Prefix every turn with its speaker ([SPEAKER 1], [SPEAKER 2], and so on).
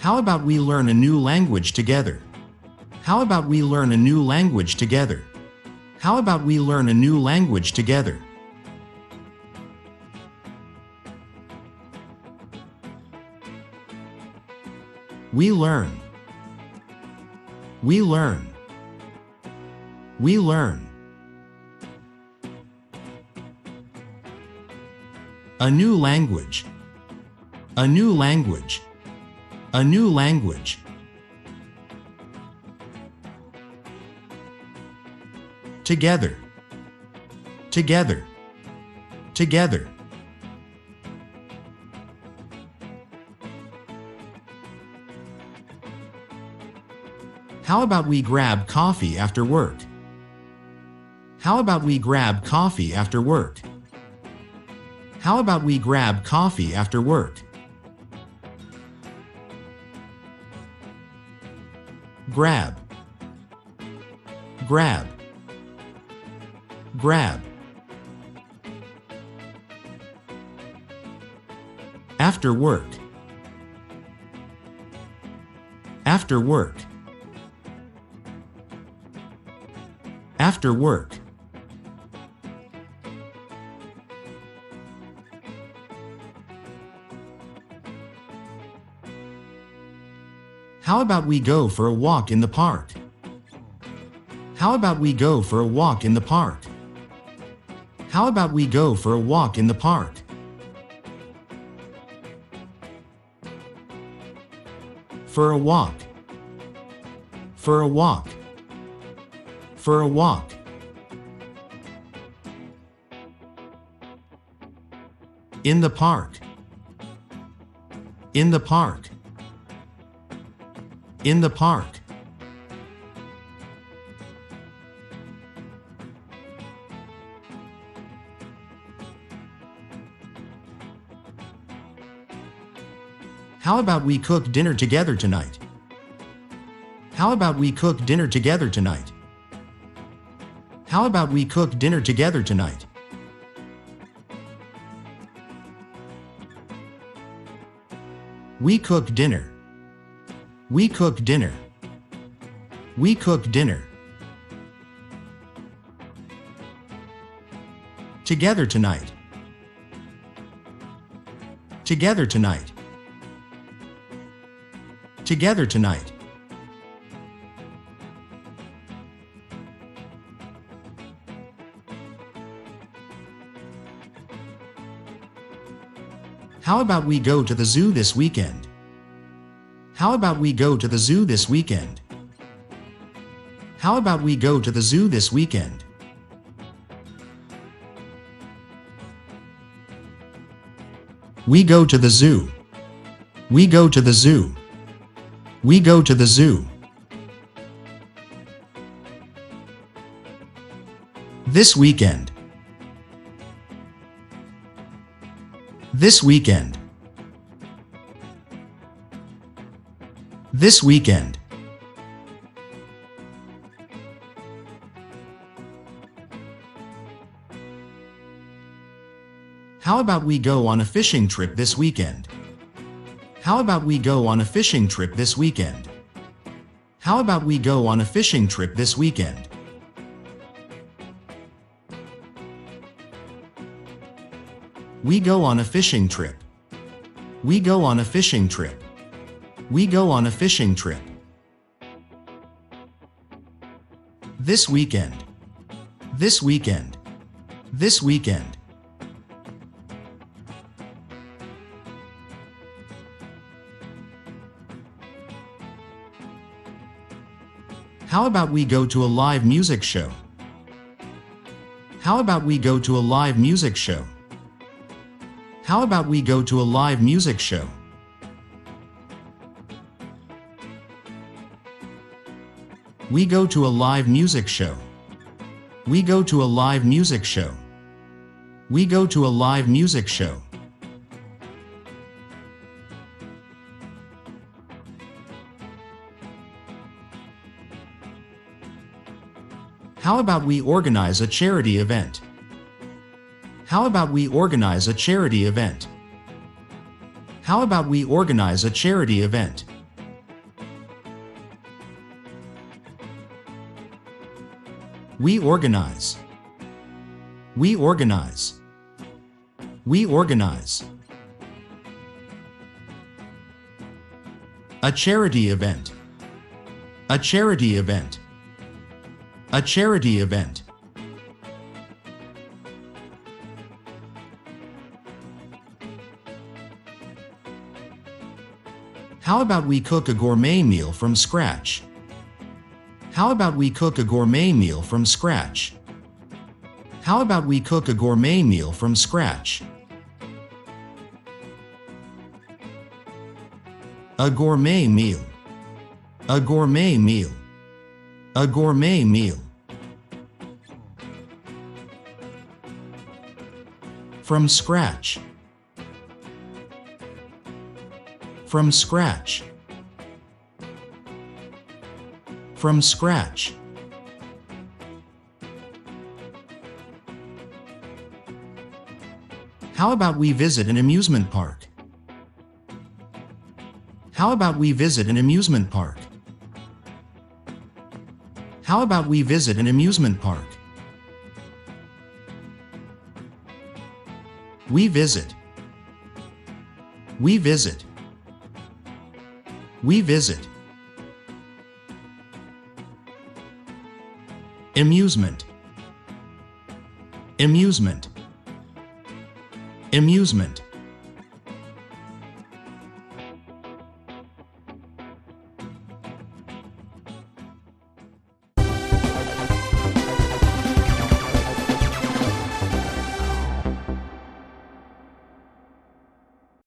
[SPEAKER 1] How about we learn a new language together? How about we learn a new language together? How about we learn a new language together? We learn. We learn. We learn. A new language. A new language. A new language. Together. Together. Together. How about we grab coffee after work? How about we grab coffee after work? How about we grab coffee after work? Grab. Grab. Grab. After work. After work. After work. How about we go for a walk in the park? How about we go for a walk in the park? How about we go for a walk in the park? For a walk. For a walk. For a walk. In the park. In the park. In the park. How about we cook dinner together tonight? How about we cook dinner together tonight? How about we cook dinner together tonight? We cook dinner. We cook dinner. We cook dinner. Together tonight. Together tonight. Together tonight. How about we go to the zoo this weekend? How about we go to the zoo this weekend? How about we go to the zoo this weekend? We go to the zoo. We go to the zoo. We go to the zoo. This weekend. This weekend. This weekend. How about we go on a fishing trip this weekend? How about we go on a fishing trip this weekend? How about we go on a fishing trip this weekend? We go on a fishing trip. We go on a fishing trip. We go on a fishing trip. This weekend. This weekend. This weekend. How about we go to a live music show? How about we go to a live music show? How about we go to a live music show? We go to a live music show. We go to a live music show. We go to a live music show. How about we organize a charity event? How about we organize a charity event? How about we organize a charity event? We organize. We organize. We organize. A charity event. A charity event. A charity event. How about we cook a gourmet meal from scratch? How about we cook a gourmet meal from scratch? How about we cook a gourmet meal from scratch? A gourmet meal. A gourmet meal. A gourmet meal. From scratch. From scratch. From scratch. How about we visit an amusement park? How about we visit an amusement park? How about we visit an amusement park? We visit. We visit. We visit. Amusement. Amusement. Amusement.